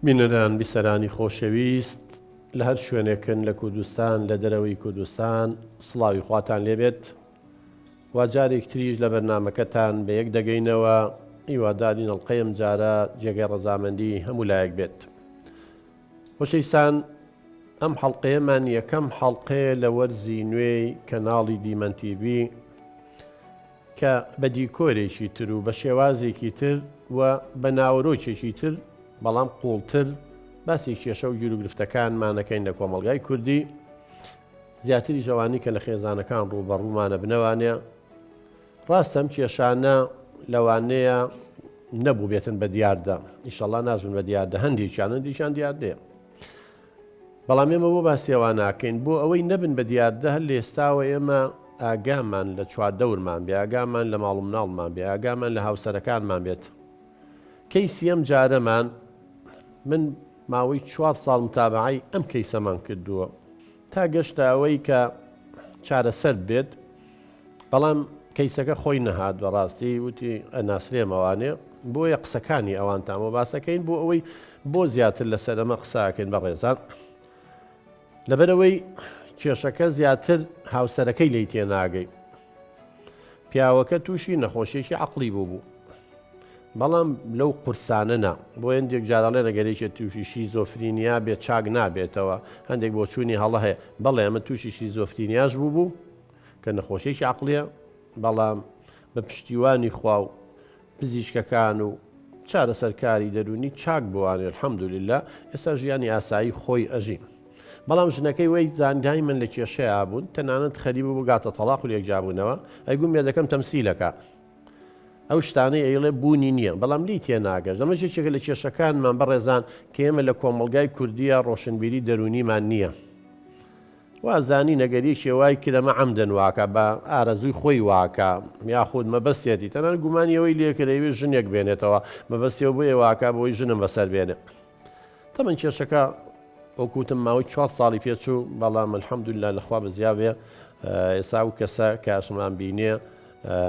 بینەران بیسەرانی خۆشەویست لە هەر شوێنێکن لە کوردستان لە دەرەوەی کوردستان سڵاوی خواتان لێبێت وا جارێک تریش لە بەرنامەکەتان بە یەک دەگەینەوە هیوادارین ئەڵقەیەم جارە جێگەی ڕەزامەندی هەموو لایەک بێت. خۆشەویستان ئەم حەڵقەیەمان یەکەم حەڵقەیە لە وەرزی نوێی کەناڵی دیمەن تیڤی کە بە دیکۆرێکی تر و بە شێوازێکی تر و بە ناوەرۆکێکی تر بەڵام قوڵتر باسی کێشە و گیر و گرفتەکانمانەکەین لە کۆمەڵگای کوردی زیاتری ژەوانی کە لە خێزانەکان ڕووبەڕوومانە بنەوانێ. ڕاستەم کێشانە لەوانەیە نەبوو بێتن بە دیاردا، ئیشەڵڵا ناژن بە دیاردا، هەندێکیان دیاردەیە، بەڵام ئێمە بۆ باسی ئەوان ناکەین بۆ ئەوەی نەبن بە دیاردە هەر لە ئێستاوە ئێمە ئاگامان لە چواردەورمان بێ، ئاگامان لە ماڵ و مناڵمان بێ، ئاگامان لە هاوسەرەکانمان بێت. کەیسی ئەم جارەمان من ماوەی 4 ساڵ متابعەی ئەم کەیسەمان کردووە تا گەشتە ئەوەی کە چارەسەر بێت، بەڵام کەیسەکە خۆی نەهات بەڕاستی وتی ئەناسرێمەوانێ بۆیە قسەکانی ئەوانتان بۆ باسەکەین بۆ ئەوەی بۆ زیاتر لەسەر ئەمە قساکەین بە ڕێزان، لەبەرەوەی کێشەکە زیاتر هاوسەرەکەی لی تێناگەی. پیاوەکە تووشی نەخۆشیێکی عەقڵی بوو، بەڵام لەو قورسانە نا بۆ هەندێک جارەڵێ نەگەرێکێت تووشی شیزۆفرینیا بێت چاک نابێتەوە، هەندێک بۆ چوونی هەڵە هەیە، بەڵێ ئەمە تووشی شیزۆفرینیاش بوو کە نەخۆشیێکی عەقڵیە، بەڵام بە پشتیوانی خوا و پزیشکەکان و چارەسەرکاری دەرونی چاک بوانێ الحەمدولله ئێستا ژیانی ئاسایی خۆی ئەژین. بەڵام ژنەکەی وەی زاندای من لە کێشەیە بوون، تەنانەت خەریب بوو گاتە تەلاق و لێکجابوونەوە، ئەیگوم مێردەکەم تەمسیلەکە ئەو شتانەی ئەیڵێ بوونی نییە، بەڵام لی تێناگەشت. ئەمە یەکێکە لە کێشەکانمان بەڕێزان کە ئێمە لە کۆمەڵگای کوردیە ڕۆشنبیری دەرونیمان نییە. وازانی نەگەریەکی وای کرەمە عەمدەن واکە بە ئارەزووی خۆی واکە یاخود مەبەستێتی، تەنانەت گومانی ئەوەی لێکرێوێ ژنێک بێنێتەوە مەبەستیەوە بۆیە واکە بۆی ژنم بەسەر بێنێ. تەمەن کێشەکە وەکوتم ماوەی 4 ساڵی پێچوو، بەڵام الحەمدولله لەخوا بەزیاوێ ئێستا و کەسە کاشمان بینێ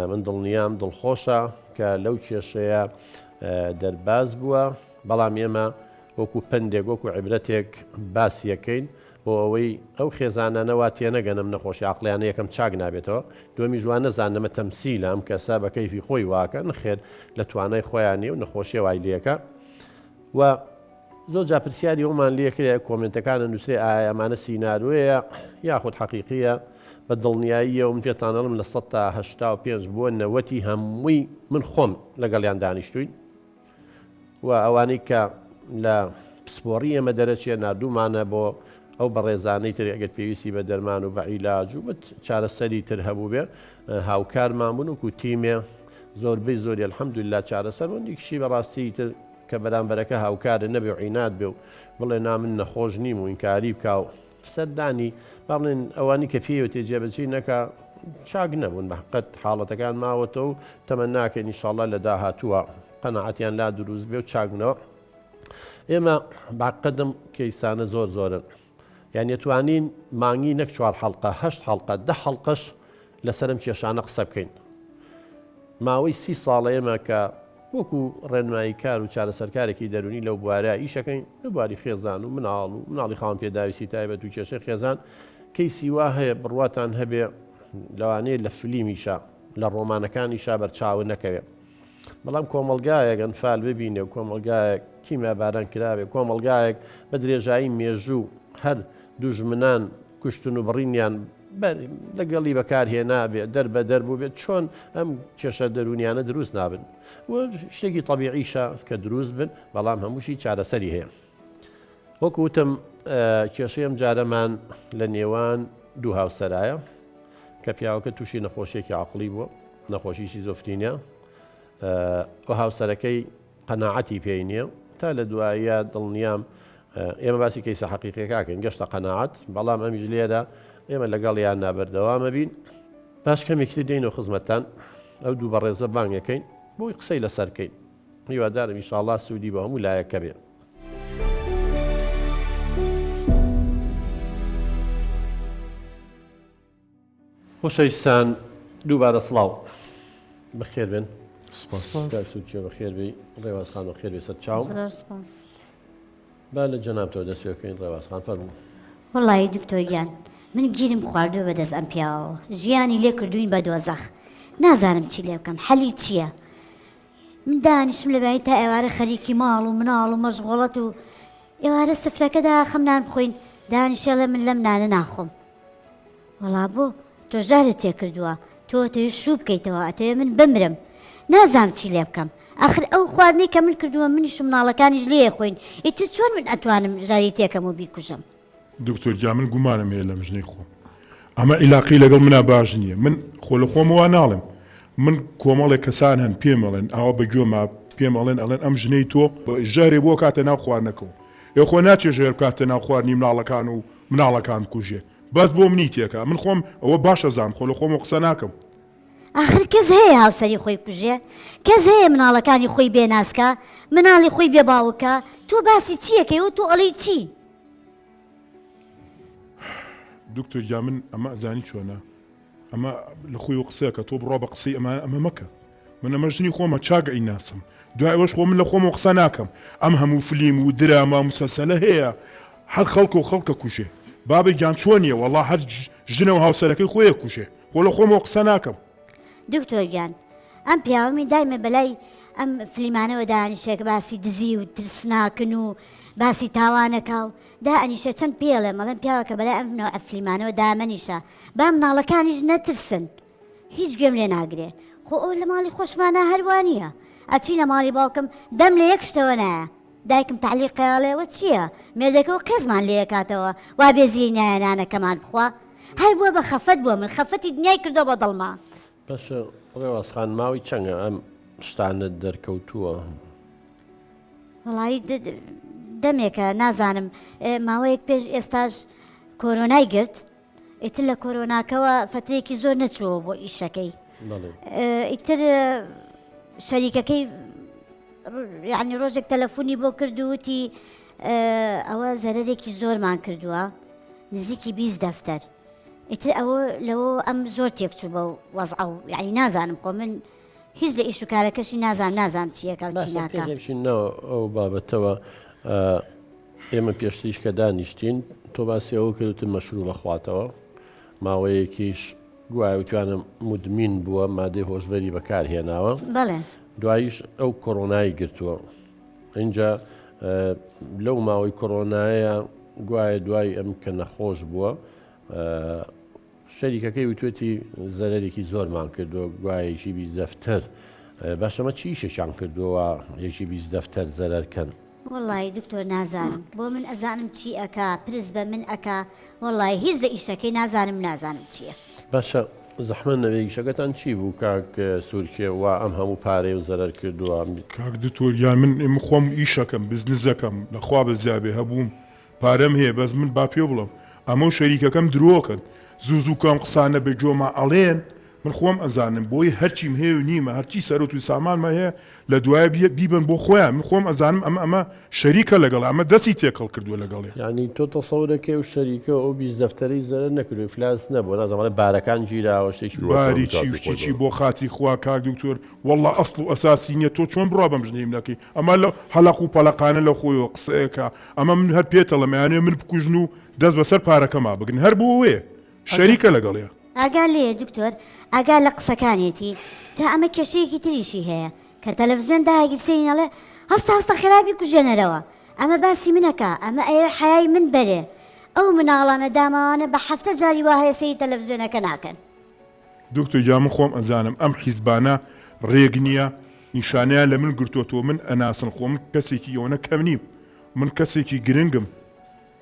من دڵنیام دڵخۆشە کە لەو کێشەیە دەرباز بووە، بەڵام ئێمە وەکو پندێک وەکو عیبرەتێک باسیەکەین بۆ ئەوەی ئەو خێزانانە وا تێنەگەنم نەخۆشی عەقڵیانە یەکەم چاک نابێتەوە، دووەمی جوان نەزانەمە تەمسیلە ئەم کەسە بە کەیفی خۆی واکە نەخێر لە توانای خۆیانی و نەخۆشیە وای لێکە. و زۆر جا پرسیاری ئەومان لێکرێ کۆمنتەکانە نووسێ ئایا ئەمانە سیناروەیە یاخود حەقیقیە، بە دڵنیاییە و من پێتانەڵم لە 100 تا 85 بۆ 90 هەمووی من خۆم لەگەڵیان دانیشتوین و ئەوانەی کە لە پسپۆڕی ئێمە دەرەچێ نردوومانە بۆ ئەو بەڕێزانەی تر ئەگەر پێویستی بە دەرمان و بە عیلاج و چارەسەری تر هەبوو بێ هاوکارمان بوون وکو تیمێ زۆربەی زۆری الحەمدولله چارەسەر وەندێکیشی بەڕاستی تر کە بەرامبەرەکە هاوکارە نەبێ و عینات بێ و بڵێ نا من نەخۆش نیم و ئینکاری بکا و سەردانی باڵێن ئەوانی کە پێوێتێ جێبەجێ نەکا چاک نەبوون، بەحقەت حاڵەتەکان ماوەتەوە و تەمەناکەین ئینشاڵڵا لە داهاتووە قەناعەتیان لا دروست بێ و چاکبنەوە. ئێمە باقەدم کەیسانە زۆر زۆرن، یان ئەتوانین مانگی نەک 4 حەڵقە 8 حەڵقە 10 حەڵقەش لەسەرم کێشانە قسە بکەین. ماوەی 30 ساڵە ئێمە کە وەکو ڕێنمایی کار و چارەسەرکارێکی دەرونی لەو بوارە ئیشەکەین لە بواری خێزان و مناڵ و مناڵی خاوەن پێداویستی تایبەت و کێشەی خێزان کەیسی وا هەیە بڕواتان هەبێ لەوانەیە لە فلیمیشە لە ڕۆمانەکانیشا بەرچاو نەکەوێت، بەڵام کۆمەلگایەک ئەنفال ببینێ و کۆمەلگایەک کیمیاباران کرابێ، کۆمەلگایەک بە درێژایی مێژوو هەر دوژمنان کوشتن و بڕینیان لەگەڵی بەکارهێنابێ دەر بە دەربوو بێت، چۆن ئەم کێشە دەرونیانە دروست نابن و شتێکی تەبیعیشە کە دروست بن، بەڵام هەمووشی چارەسەری هەیە. وەکو وتم کێشەی ئەم جارەمان لە نێوان دوو هاوسەرایە کە پیاوەکە تووشی نەخۆشیێکی عەقڵی بووە، نەخۆشی شیزۆفرینیا، و هاوسەرەکەی قەناعەتی پێی نییە، تا لە دواییە دڵنیام ئێمە باسی کەیسە حەقیقیەکەکەین گەشتە قەناعەت، بەڵام ئەمیش لێرە ئێمە لەگەڵیان نابەردەوامە بین. باش کەمێکی دێنەوە خزمەتان ئەو دوو بەڕێزە بانگەکەین بۆی قسەی لەسەرکەین، هیوادارم ئینشاڵڵا سوودی بە هەموو لایەکە بێ. خۆشەویستان دووبارە سڵاو بەخێر بن. سوودکێ بەخێر بی ڕێوازخان و خێر بێ سەر چاوم. با لە جەنابتەوە دەست پێکەین ڕێوازخان فەرموو. وەڵی دکتۆریان من گیرم خواردووە بەدەست ئەم پیاوەوە ژیانی لێ کردوین بە دۆزەخ نازانم چی لێ بکەم حەلی چییە؟ من دانیشم لەبایی تا ئێوارە خەریکی ماڵ و مناڵ و مەشغوڵەت و ئێوارە سفرەکەدا خەمنان بخۆین دانیشێڵە من لەم نانە ناخۆم. وەڵا بۆ تۆ ژارت تێ کردووە تۆ تەوێت شوو بکەیتەوە ئەتەوێ من بمرم نازانم چی لێ بکەم. آخر ئەو خواردنەی کە من کردووە منیش مناڵەکانیش لێ خۆین ئیتر چۆن من ئەتوانم ژاری تێکەم و بیکوژم؟ دکتۆر جا من گومانم هەیە لەم ژنەی خۆم ئەمە عیلاقی لەگەڵ منە باش نییە من خۆ لە خۆمەوە ناڵم من کۆمەڵێک کەسان هەن پێمەڵێن ئاوا بەگوێما پێمەڵێن ئەڵێن ئەم ژنەی تۆ ژارێ بۆ کاتە ناو خواردنەکەەوە ئێ خۆ ناچێ ژێر کاتە ناو خواردنی مناڵەکان و مناڵەکان کوژێ بەس بۆ منی تێکە من خۆم ئەوە باشە زانم خۆ لە خۆم و قسە ناکەم. آخر کەس هەیە هاوسەری خۆی کوژێ کەس هەیە مناڵەکانی خۆی بێناسکە مناڵی خۆی بێ باوکە تۆ باسی چیەکەی و تۆ ئەڵی چی؟ دکتۆر جا من ئەمە ئەزانی چۆنە ئەمە لە خۆی و قسەکە تۆ بڕۆ بە قسەی ئەمە مەکە من ئەمە ژنی خۆمە چاگە ئەی ناسم دوای ئەوەش خۆ من لە خۆمە قسە ناکەم ئەم هەموو فلیم و درامە مسەسەلە هەیە هەر خەڵکە و خەڵکە کوژێ بابی گیان چۆنیە وەڵا هەر ژنە و هاوسەرەکەی خۆیە کوژێ خۆ لە خۆمە قسە ناکەم. دکتۆر گیان ئەم پیاوەمی دایمە بەلای ئەم فلیمانەوە دانیشێک باسی دزی و ترسناکن و باسی تاوانەکە و دا ئەنیشە چەند پێڵێ مەڵێن پیاوەکە بەلای ئەم نەوە فلیمانەوە دامەنیشە با مناڵەکانیش نەترسن هیچ گوێم لێ ناگرێ خۆ ئەو لە ماڵی خۆشمانە هەروانیە ئەچینە ماڵی باوکم دەم لە یەک شتەوە نایە دایکم تعلیقیاڵێەوە چییە مێردەکەەوە قێزمان لێ کاتەوە وا بێزیی نایەنانەکەمان بخوا هەر بووە بە خەفەت بووە من خەفەتی دنیای کردو بە دڵما. باشە ڕێوازخان ماوەی چەندە ئەم شتانت دەرکەوتووە؟ وڵایی دەمێکە نازانم ماوەیەک پێش ئێستاش کۆرۆنای گرت ئیتر لە کۆرۆناکەوە فترێکی زۆر نەچووە بۆ ئیشەکەی ئیتر شەریکەکەی یعنی ڕۆژێک تەلەفۆنی بۆ کردووتی ئەوە زەرەرێکی زۆرمان کردووە نزیکی 20 دەفتەر ئیتر ئەوە لەوە ئەم زۆر تێکچوو بە وەزع و یعنی نازانم خۆ من هیچ لە ئیش و کارەکەشی نازانم چیەکە و چی ناکە. پێشینەوە ئەو بابەتەوە ئێمە پێشتیش کە دانیشتین تۆ باسی ئەوە کردوتن مەشروع بەخواتەوە ماوەیەکیش گوایە توانم مدمین بووە مادەی هۆشبەری بەکارهێناوە بەڵێ دواییش ئەو کۆڕۆنایی گرتووە اینجا لەو ماوەی کۆڕۆنایە گوایە دوای ئەم کە نەخۆش بووە شەریکەکەی وتوێتی زەرەرێکی زۆرمان کردووە گوایەکی 20 دەفتەر باشەمە چی شەشان کردووە یەکی 20 دەفتەر زەرەرکەن؟ وەڵی دکتۆر نازانم بۆ من ئەزانم چی ئەکا پرس بە من ئەکا وەڵی هیچ لە ئیشەکەی نازانم چییە. باشە زەحمە نەوەیشەکەتان چی بوو کاک سوورکێ وا ئەم هەموو پارەی و زەرەر کردووە؟ کاک دکتۆریان من خۆم ئیشەکەم بزنسەکەم لەخوا بە زیابێ هەبووم پارەم هەیە بەس من با پێ بڵم ئەمە و شەریکەکەم درۆکەن زوو کام قسانە بە جۆما ئەڵێن من خۆم ئەزانم بۆی هەرچیم هەیە و نیمە هەرچی سەرۆت و سامانمە هەیە لە دوایە بیبن بۆ خۆیان من خۆم ئەزانم ئەمە شەریکە لەگەڵ ئەمە دەستی تێکەڵ کردووە لەگەڵێ ینی تۆ تەسەورەکەی و شەریکە ئەو 20 دەفتەری زەرەر نەکردو فلاس نەبوو نازانێت بارەکان گیراوە شتێکی باریچی بۆ خاتری خوا کاک دکتۆر وەڵڵا ئەسڵ و ئەساسی نییە تۆ چۆن بڕوا بەم ژنەی منەکەی ئەمە لە هەڵق و پەلەقانە لە خۆیەوە قسەیەکە ئەمە من هەر پێتەڵەمەیانێ من بکوژن و دەست بەسەر پارەکەما بگن هەر بۆ وێ شەریکە لەگەڵەیە. ئاگال لێ دکتۆر ئاگال لە قسەکانێتی جا ئەمە کێشەیەکی تریشی هەیە کە تەلەڤیزیۆن داگیرسێنەڵێ هەستا خراپی کوژێنەرەوە ئەمە باسی منەکە ئەمە ئەوێ حیای من بەرێ ئەو مناڵانە داماوانە بە 7 جاری وا هەیە سەی تەلەڤیزیۆنەکە ناکەن. دکتۆر جا من خۆم ئەزانم ئەم حیزبانە ڕێگ نییە نیشانیان لە من گرتوۆتەوە من ئەناسن خۆ من کەسێکی ئەوەنە کەم نیم من کەسێکی گرنگم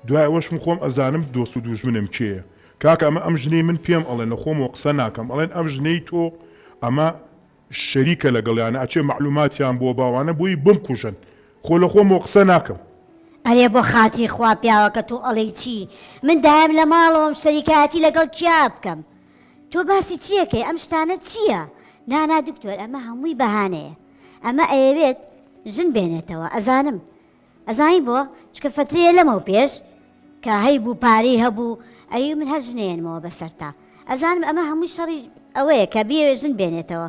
دوای ئەوەش من خۆم ئەزانم دۆست و دوژمنم چێیە کاکە ئەمە ژنەی من پێم ئەڵێن لە خۆم و قسە ناکەم ئەڵێن ئەم ژنەی تۆ ئەمە شەریکە لەگەڵیانە ئەچێ معلوماتیان بۆ باوانە بۆی بمکوژن خۆ لە خۆم و قسە ناکەم. ئەرێ بۆ خاتی خوا پیاوەکە تۆ ئەڵێ چی من دایم لە ماڵەوەم شەریکایەتی لەگەڵ کیا بکەم تۆ باسی چیەکەی ئەم شتانە چییە؟ نانا دکتۆر ئەمە هەمووی بەهانەیە ئەمە ئەیەوێت ژن بێنێتەوە ئەزانی بۆ چکە فترەیە لەمەوە پێش کە هەی بوو پارەی هەبوو ئەی من هەر ژنێنمەوە بەسەرتا ئەزانم ئەمە هەمووی شەڕی ئەوەیە کە بێ ژن بێنێتەوە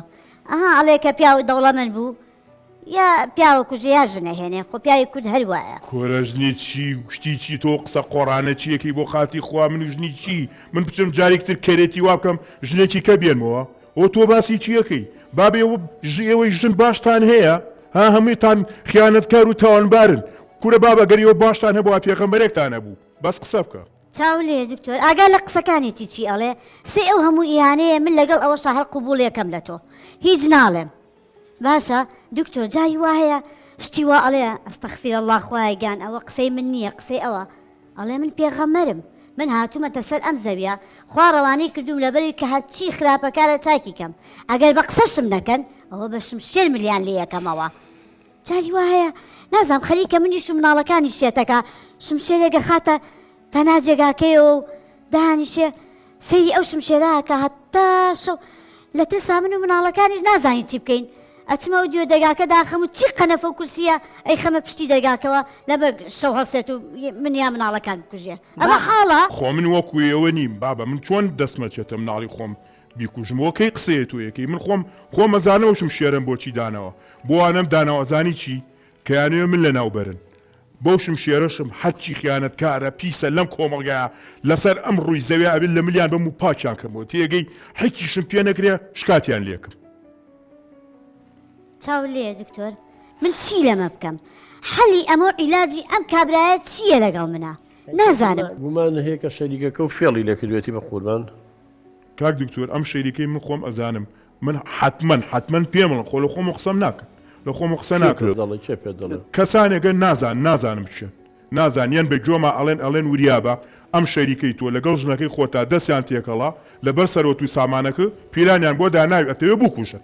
ئەها ئەڵێ کە پیاوە دەوڵەمەند بوو یا پیاوە کوژە یا ژنە هێنێ خۆ پیاوی کورد هەروایە کۆرەژنی چی گشتی چی تۆ قسە قۆڕانە چیەکەی بۆ خاتی خوا من و ژنی چی من بچم جارێکتر کەرێتی وا بکەم ژنێکی کە بێنمەوە ئەو تۆ باسی چیەکەی بابێ ئێوەی ژن باشتان هەیە ها هەموویتان خیانەتکار و تاوانبارن کورە بابە گەریەوە باشتان هەبووە پێغەمبەرێکتان هەبوو بەس قسە بکە چاو لێ دکتۆر ئاگا لە قسەکانێتی چی ئەڵێ سێ ئەو هەموو ئیانەیە من لەگەڵ ئەوەشە هەر قوبوڵێکم لە تۆ هیچ ناڵێم باشە دکتۆر جایی وا هەیە شتی وا ئەڵێ ئەستەغفیر الله خوای گیان ئەوە قسەی من نییە قسەی ئەوە ئەڵێ من پێغەمبەرم من هاتوومەتە سەر ئەم زەویە خوا ڕەوانەی کردوم لەبەری کە هەرچی خراپەکارە چاکی کەم ئەگەر بە قسەشم نەکەن ئەوە بە شمشێر ملیان لێ یەکەمەوە جاری وا هەیە نازام خەریکە منیش و مناڵەکانی شێتەکە شمشێرێکە خاتە پەنا جێگاکەیەوە و دانیشێ سەیری ئەو شمشێراکە هەتا شەو لە ترسا من و مناڵەکانیش نازانی چی بکەین ئەچمە و دیۆ دەرگاکە داخەم و چی قەنەفە و کورسیە ئەی خەمە پشتی دەرگاکەوە لەبەر شەو هەڵسێت و منیا مناڵەکان بکوژێ ئەمە حاڵە خۆ من وەکوێەوە نیم بابە من چۆن دەستمەچێتە مناڵی خۆم بیکوژمەوە کەی قسەیە تۆ یەکەی من خۆم مەزانەوەشم شێرم بۆچی دانەوە بۆ وانەم داناوەزانی چی کەیانوێ من لە ناوبەرن بەوشم شێرەشم حەچی خیانەتکارە پیسە لەم کۆمەڵگایە لەسەر ئەم ڕووی زەوێ ئەبێت لە ملیان بەم و پاچیان کردمەوە تێگەی حەچیشم پێ نەکرێ شکاتیان لێکم چاو لێ دکتۆر من چی لەمە بکەم حەلی ئەمە عیلاجی ئەم کابرایە چییە لەگەڵ منە نازانم گومان هەیە کە شەریکەکە و فێڵی لێکردوێتی بە قوربان کاک دکتۆر ئەم شەریکەی من خۆم ئەزانم من حتمما پێمەڵم خۆ لە خۆم قسەم ناکەن لە خۆم قسە ناکرێت دەڵێ چێ پێ دەڵێ کەسانێگە نازانم بچێن نازانیان بە جۆما ئەڵێن وریابە ئەم شەریکەی تۆ لەگەڵ ژنەکەی خۆتا دەستیان تێکەڵا لەبەر سەرۆت و سامانەکە پیرانیان بۆ داناوی ئەتەوێ بکوژن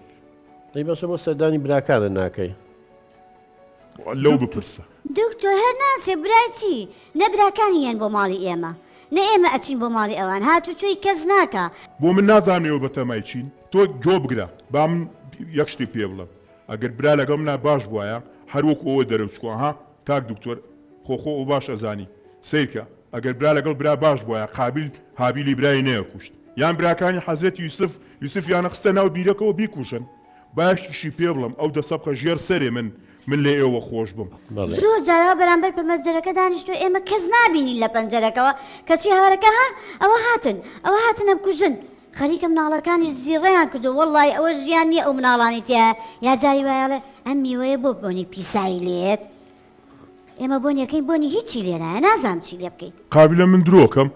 دەی بەشە بۆ سەردانی براکانە ناکەی لەو بپرسە دکتۆر هەر ناچێ برای چی نەبراکانیان بۆ ماڵی ئێمە نە ئێمە ئەچین بۆ ماڵی ئەوان هاتوچۆی کەس ناکە بۆ من نازانێەوە بە تەمای چین تۆ جۆ بگرە با من یەک شتی پێ بڵم ئەگەر برا لەگەڵ منا باش بواە هەروەکو ئەوە دەرەوچکۆ ها کاک دکتۆر خۆ ئەو باش ئەزانی سیرکە ئەگەر برا لەگەڵ برا باش بواە قابل هابیلی برای نەیەکوشت یان براکانی حەزرەتی یوسف یانە خستە ناو بیرەکەەوە بیکوژن باشیشی پێ بڵم ئەو دەسەبقە ژێر سەرێ من لێ ئێوە خۆش بم زۆر جارەوە بەرامبەر پەمەجەرەکە دانیشتۆ ئێمە کەس نابینین لە پەنجەرەکەەوە کەچی هاوارەکە ئەوە هاتن ئەم کوژن خەریکە مناڵەکانیش زیڕێیان کردو وەڵڵای ئەوە ژیان نییە ئەو مناڵانی تایە یا جاری وایەڵێ ئەم میوەیە بۆ بۆنی پیسایی لێت ئێمە بۆنیەکەی بۆنی هیچی لێنایە نازام چی لێ بکەیت قابلە من درۆکەم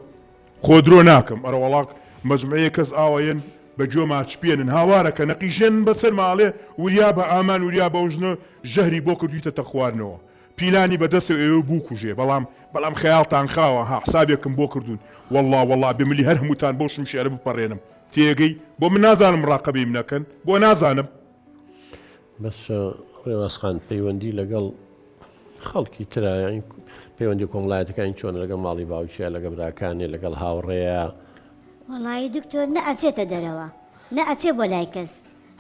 خۆ درۆ ناکەم ئەرە وەڵاک مەجموعەیە کەس ئاوەیەن بە جۆ ماچپێنن هاوارەکە نەقیژێن بەسەر ماڵێ وریا بە ئامان وریا بە ژنە ژەهری بۆ کردویتە خواردنەوە پیلانی بەدەست ئێوە بوو کوژێ بەڵام خەیاڵتان خاوە ها حسابێکم بۆ کردوون وەڵڵا بێملی هەر هەمووتان بۆ شمشێرە بپەڕێنم تێگەی بۆ من نازانم ڕاقەبەی منەکەن بۆ نازانم بەس ڕێوازخان پەیوەندی لەگەڵ خەڵکی ترایە پەیوەندی کۆمەڵایەتەکانی چۆنە لەگەڵ ماڵی باوچیە لەگە براکانێ لەگەڵ هاوڕێیە وەڵی دکتۆر نە ئەچێتە دەرەوە نە ئەچێ بۆ لای کەس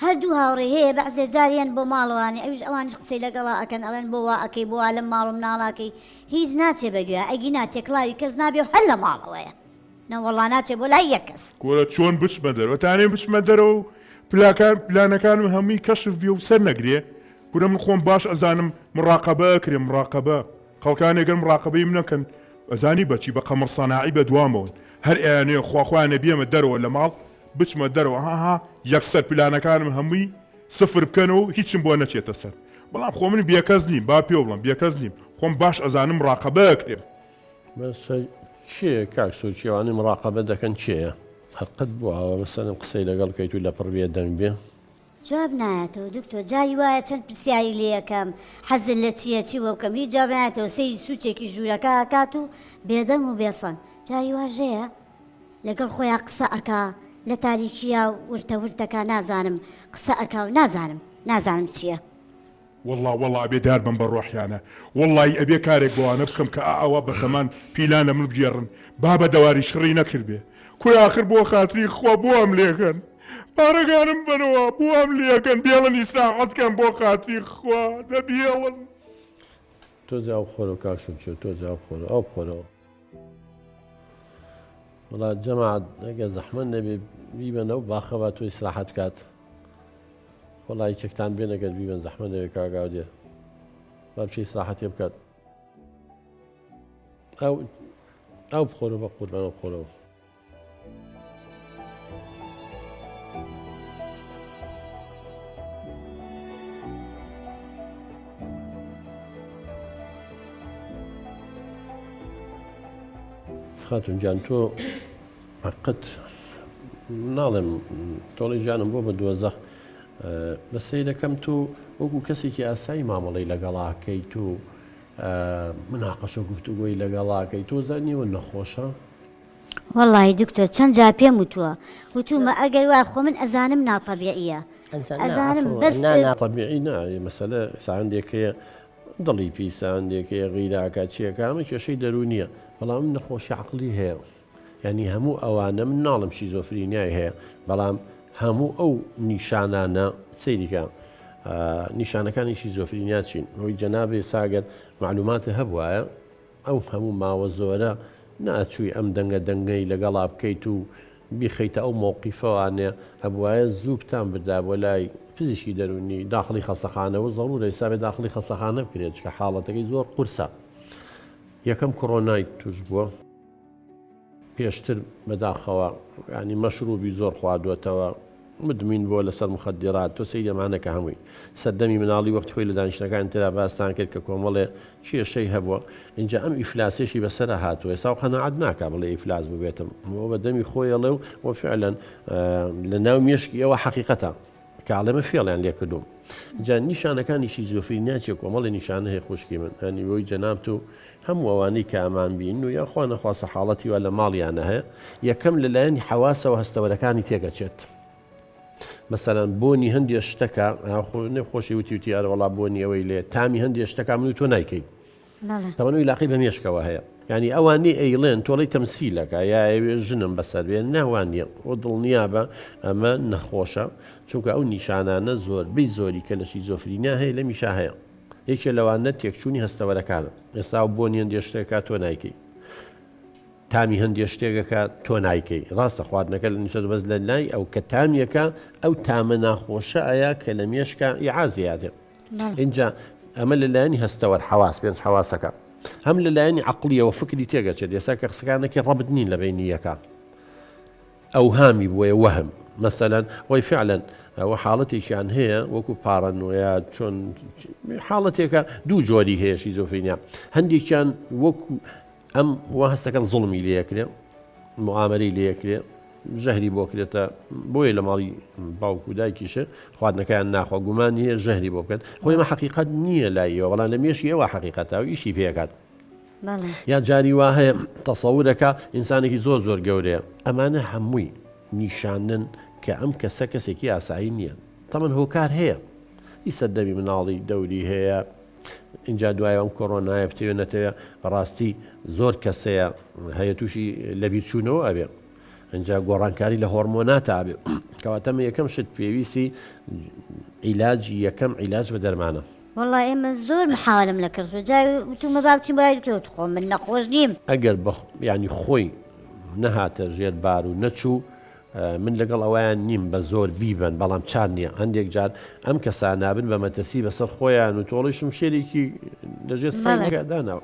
هەردوو هاوڕێ هەیە بەعزێ جاریان بۆ ماڵوانی ئەوش ئەوانش قسەی لەگەڵا ئەکەن ئەڵێن بۆ وا ئەەکەی بۆ لەم ماڵم ناڵاکەی هیچ ناچێ بەگوێ ئەگی ناتێکڵاوی کەس نابێ و هەر لە ماڵەوەیە نەوەڵا ناچێ بۆ لای یەکەس کۆرە چۆن بچمە دەرەوە تانێ بچمە دەرەوە و پلانەکانم هەمووی کەشف بێ و سەر نەگرێ کورە من خۆم باش ئەزانم مڕاقەبە کرێ مڕاقەبە خەڵکانێگەر مڕاقەبەی منەکەن ئەزانی بەچی بە قەمر سەناعی بە دوامەوەن هەر ئەیانەیە خواخوایانە بێمە دەرەوە لە ماڵ بچمە دەرەوە ها یەکسەر پلانەکانم هەمووی سفر بکەنەوە هیچم بۆ نەچێتە سەر بەڵام خۆ من بێکەس نیم با پێ بڵم بێکەس نیم خۆم باش ئەزانم ڕاقەبە کرێم بەس چییە کاک سوچیوانی مڕاقەبە دەکەن چییە حقت بووەوە بەسەرم قسەی لەگەڵ کەیت و لە پڕ بێ دەنگ بێ جواب نایەتەوە دکتۆر جاری وایە چەند پرسیاری لێ یەکەم حەزر لە چییە چی وەکەم هیچ جواب نایەتەوە سەیری سوچێکی ژوورەکە کات و بێدەنگ و بێسەن جاری واژەیە لەگەڵ خۆیان قسە ئەکا لە تاریکیە ورتەکە نازانم قسە ئەکا و نازانم چییە وەڵڵا بێدار بم بە ڕۆحیانە وەڵڵی ئەبێ کارێک بۆوانە بکەم کە ئەوە بەتەمان پیلان لە من بگێڕن با بە دەواری شڕی نەکردبێ کوی آخر بۆ خاتری خۆ بۆ ئەم لێکەن پارەکانم بنەوە بۆ ئەم لێکەن بێڵن ئیسراحەتکەم بۆ خاتری خوا دەبێڵن تۆ جاو خۆرە و کاکسوچێ تۆ جاو خۆرە ئەو بخۆرەوە وڵات جەماعەت ئەگە زەحمەت نەبێ بیبەنە و باخەوە تۆ ئیسراحەت کات وڵی چێکتان بێنەگەر بیبن زەحمەتەوەی کاگاو دێ با بچی سراحەتێ بکات ئەو بخۆرە بە قوربانە بخۆرەوە. خاتون جان تۆ قەت ناڵێم تۆڵی ژیانم بۆ بە دۆزەخ بە سەیرەکەم تۆ وەکو کەسێکی ئاسایی مامەڵەی لەگەڵاکەیت و مناقەشە گفتوگۆی لەگەڵاکەی تۆ زانیوە نەخۆشە؟ وەڵی دکتۆر چەند جا پێم وتووە وتومە ئەگەر وا خۆ من ئەزانم ناتەبیعیە ئەزانم بەس تەبیعی نایە مەسەلە ساندێکەیە دڵی پیساندێکەیە غیراکە چیەکەمە کێشەی دەرونیە بەڵام نەخۆشی عقلی هەیە ینی هەموو ئەوانە من ناڵم شیزۆفرینیای هەیە بەڵام هەموو ئەو نیشانانە سەیریکە نیشانەکانی شیزۆفرینیا چین ڕۆی جەنابێ ساگەر معلوماتە هەبوایە ئەو هەموو ماوە زۆرە ناچووی ئەم دەنگەی لەگەڵا بکەیت و بیخەیتە ئەو مۆقیفەوانێ هەبوایە زوو بتان بدا بۆ لای پزیشکی دەرونی داخلی خەستەخانەوە زەڕورە حسابێ داخلی خەستەخانە بکرێت چکە حاڵەتەکەی زۆر قورسە. یەکەم کۆڕۆنای توش بووە پێشتر بەداخەوە ینی مەشروبی زۆر خواردوێتەوە مدمین بۆ لەسەر مخدرات تۆ سەی دەمانەکە هەمووی سەردەمی مناڵی وەختی خۆی لە دانیشتەکان ترا باستان کرد کە کۆمەڵێ کێشەی هەبووە اینجا ئەم ئیفلاسێشی بەسەر هاتووە ئێستا قەناعەت ناکا بڵێ ئیفلاس ببێتم بۆ بە دەمی خۆیڵێ و فعلەن لە ناو مێشکی ئەوە حەقیقەتە کاڵێمە فێڵیان لێ کردوم. جا نیشانەکانی شیزۆفرینیا چێ کۆمەڵی نیشانە هەیە خوشکی من هەنی بۆی جەناب تو هەموو ئەوانەی کە ئەمان بین و یاخوا نەخواسە حاڵەتی وە لە ماڵیانە هەیە یەکەم لەلایەنی حەواسەوە هەستەوەرەکانی تێگەچێت. مەسەلەن بۆنی هەندێک شتەکە نەخۆشی وتی ئەرە وەڵا بۆنی ئەوەی لێ تامی هەندێک شتەکە من تۆ نایکەیت تەمەنوی لاقی بە مێشکەوە هەیە ینی ئەوانی ئەیڵێن تۆڵی تەمسیلەکە یا ئەوێ ژنم بەسەر بێن ناوانە و دڵنیا بە ئەمە نەخۆشە چونکە ئەو نیشانانە زۆربەی زۆری کە لە شیزۆفرینیا هەیە لە میشا هەیە یەکێ لەوانە تێکچوونی هەستەوەرەکانە ئێستا بۆنی هەندێک شتێکە تۆ نایکەی تامی هەندێک شتێکەکە تۆ نایکەی ڕاستە خواردنەکە لە نیشە بەس لە لای ئەو کە تامیەکە ئەو تامە ناخۆشە ئایا کە لە مێشکە ئیعازیاتێ اینجا ئەمە لەلایەنی هەستەوەر حواس پێنج حواسەکە هەم لەلایەنی عەقلیەوە فکری تێگەچێت ئێستا کە قسەکانێکی ڕەبت نین لە بینیەکە ئەو هامی بۆیە وەهم مەسەلەن وەی فعلەن ئەوە حاڵەتێکیان هەیە وەکو پارەنۆیە چۆن حاڵەتێکە دوو جۆری هەیە شیزۆفرینیا هەندێکیان وەکو ئەم وا هەستەکەن زوڵمی لێکرێ معامەرەی لێکرێ ژەهری بۆ کرێتە بۆیە لە ماڵی باوکو دایکیشە خواردنەکەیان ناخوا گومانی هەیە ژەهری بۆ بکەن خۆی مە حەقیقەت نییە لایەوە بەڵام لە مێشی ئەوە حەقیقەتە و ئیشی پێکات یا جاری وا هەیە تەسەورەکە ئینسانێکی زۆر زۆر گەورەیە ئەمانە هەمووی نیشانن کە ئەم کەسە کەسێکی ئاسایی نییە تەمەن هۆکار هەیە ئی سەردەمی مناڵی دەوری هەیە اینجا دوایە ئەم کۆڕۆنایە بتێوێ نەتەوێت بەڕاستی زۆر کەسەیە هەیە تووشی لەبیرچوونەوە ئەبێ اینجا گۆڕانکاری لە هۆرمۆناتە ئابێ کەواتەمە یەکەم شت پێویستی عیلاجی یەکەم عیلاج بە دەرمانە. وەڵی ئێمە زۆر محاولم لە کردو جای وتومە بابچین بای دکتۆر خۆ من نەخۆش نیم ئەگەر ینی خۆی نەهاتە ژێر بار و نەچوو من لەگەڵ ئەویان نیم بە زۆر بیبن بەڵام چار نییە هەندێک جار ئەم کەسان نابن بە مەترسی بەسەر خۆیان و تۆڵیشم شێرێکی لەژێر سەداناوە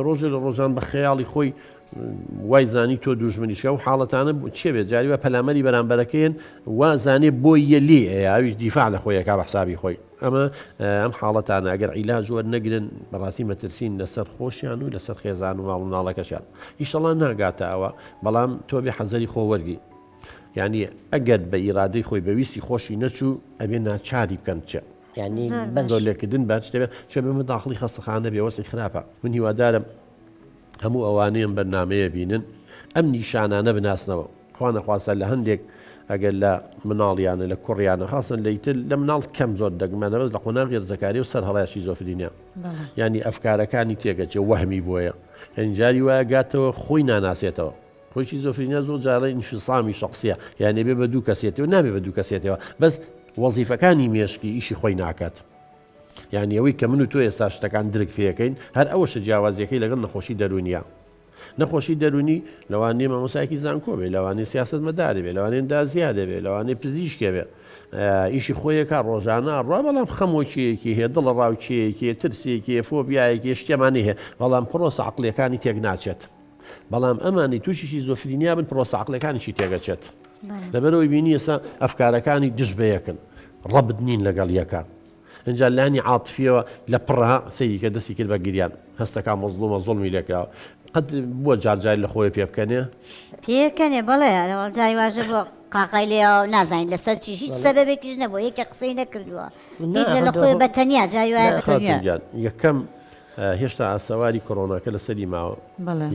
ڕۆژێ لە ڕۆژان بە خەیاڵی خۆی وای زانی تۆ دوژمنیشکە و حاڵەتانە چێ بێت جاری بە پەلامەری بەرامبەرەکەیان وا زانێ بۆی یەلی ئەویش دیفاع لە خۆیەکە بە حسابی خۆی ئەم حاڵەتانە ئەگەر عیلاج وەر نەگرن بەڕاستی مەترسین لەسەر خۆشیان و لەسەر خێزان و ماڵ و ناڵەکەشیان ئیشەڵا ناگاتە ئەوە بەڵام تۆ بێ حەزەری خۆ وەرگی یعنی ئەگەر بە ئیرادەی خۆی بەویستی خۆشی نەچوو ئەبێ ناچاری بکەن چێ ینی زۆر لێکردن باش دەبێت چێ بێمە داخلی خەستەخانە بێ وەسی خراپە من هیوادارم هەموو ئەوانەیەم بەرنامەیە بینن ئەم نیشانانە بناسنەوە خوا نەخواسە لە هەندێک ئەگەر لە مناڵیانە لە کوڕیانە خاصن لەیتر لە مناڵ کەم زۆر دەگمانە بەس لە قۆناغ غێرزەکاری و سەر هەڵای شیزۆفرینیا ینی ئەفکارەکانی تێگەچێ وەهمی بۆیە ینی جاری وایە گاتەوە خۆی ناناسێتەوە خۆی شیزۆفرینیا زۆر جارە ئینفیسامی شخصیە یعنی بێ بە دوو کەسێتەوە نابێ بە دوو کەسێتەوە بەس وەزیفەکانی مێشکی ئیشی خۆی ناکات یعنی ئەوەی کە من و تۆ ئێستا شتەکان درک پێەکەین هەر ئەوەشە جیاوازیەکەی لەگەڵ نەخۆشی دەرونیە نەخۆشی دەرونی لەوانەیە مامۆسایەکی زانکۆ بێ لەوانەیە سیاسەت مەدارێ بێ لەوانەیە دازیا دەبێ لەوانەیە پزیشکێ بێ ئیشی خۆیەکە ڕۆژانە ڕوا بەڵام خەمۆکیەکی هەیە دڵ ڕاوچەیەکی ترسێکی فۆبیایەکی شتێمانی هەیە بەڵام پرۆسە عەقڵیەکانی تێک ناچێت بەڵام ئەمانی تووشیشی زۆفرینیا بن پرۆسە عەقڵیەکانیشی تێگەچێت لەبەرەوەی بینی ئێستا ئەفکارەکانی دژ بەیەکن ڕەبت نین لەگەڵ یەکە اینجا لانی عاتفیەوە لە پڕها سەیریکە دەستی کرد بە گریان هەستەکە مەزڵومە زۆڵمی لێکراوە قەت بۆ جارجاری لە خۆی پێ بکەنێ پێکەنێ بەڵێ جای واژە بۆ قاقای لێ نازانین لەسەر چی هیچ سەبەبێکیش نەبوو یەکە قسەی نەکردووە هیچ لە خۆی بەتەنیا جای وایە بەتەنیا یەکەم هێشتا ئاسەواری کۆڕۆناکە لەسەری ماوە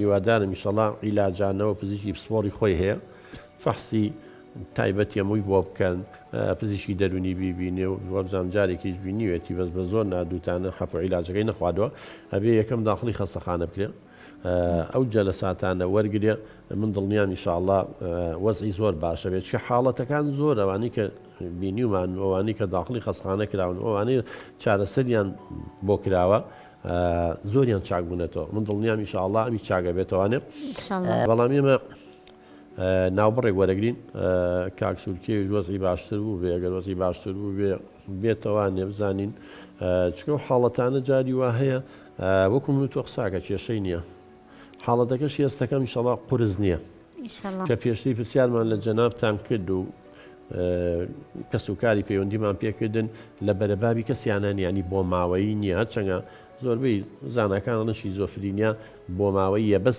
هیوادارم ئینشەڵا عیلاجانەوە پزیشکی پسپۆڕی خۆی هەیە فەحسی تایبەتی هەمووی بۆ بکەن پزیشکی دەرونی بیبینێ و وەبزان جارێکیش بینیوێتی بەس بە زۆر نادووتانە حەپۆ عیلاجەکەی نەخوادەوە ئەبێ یەکەم داخڵی خەستەخانە بکرێ ئەو جەلەساتانە وەرگێ من دڵنیام ئینشاءڵڵا وەزعی زۆر باشە بێت چکە حاڵەتەکان زۆر ئەوانەی کە بینیومان ئەوانەی کە داخڵی خەستەخانە کراون ئەوانەی چارەسەریان بۆ کراوە زۆریان چاک بوونێتەوە من دڵنیام ئینشاءڵڵا ئەمی چاکە بێتەوانێ بەڵام ئێمە ناوبڕێک وەرەگرین کاک سورکێویش وەزعی باشتر بوو بێ ئەگەر وەزعی باشتر بوو بێتەوانێ بزانین چکە حاڵەتانە جاری وا هەیە وەکو من تۆ قساکە کێشەی نییە حاڵەتەکەش هێستەکەم ئینشەڵڵا قورس نییە کە پێشتری پرسیارمان لە جەنابتان کرد و کەس و کاری پەیوەندیمان پێکردن لە بەرەبابی کەسیانە ینی بۆ ماوەیی نییە چەنگە زۆربەی زانەکان شیزۆفرینیا بۆ ماوەیە بەس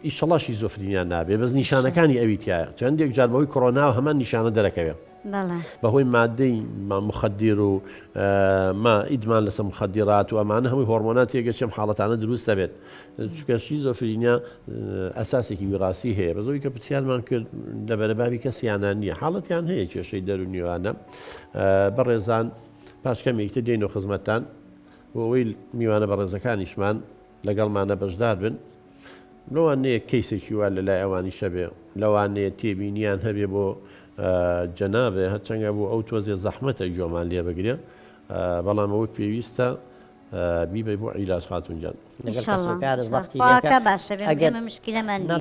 ئیشەڵا شیزۆفرینیا نابێ بەس نیشانەکانی ئەویتیایە چەندێک جار بەهۆی کۆڕۆنا و هەمان نیشانە دەرەکەوێت بەهۆی مادەی مخدر و ما ئیدمان لەسەر مخدرات و ئەمانە هەمووی هۆرمۆنات تێگەچێم حاڵەتانە دروستە بێت چکە شیزۆفرینیا ئەساسێکی وراسی هەیە بەزەوەی کە پرسیارمان کرد لە بەرەبابی کەسیانە نییە حاڵەتیان هەیە کێشەی دەرونیوانە بەڕێزان پاشکەمێکتە دێنەوە خزمەتتان بۆ ئەوەی میوانە بەڕێزەکانیشمان لەگەڵمانە بەشدار بن لەوانەیە کەیسێکی وا لە لای ئەوانی شەبێ لەوانەیە تێبینیان هەبێ بۆ جەنابێ هەرچەنگە بۆ ئەو تۆزێ زەحمەتە جۆمان لێ بگرێ بەڵام ئەوە پێویستە بیبێ بۆ عیلاج خاتونجان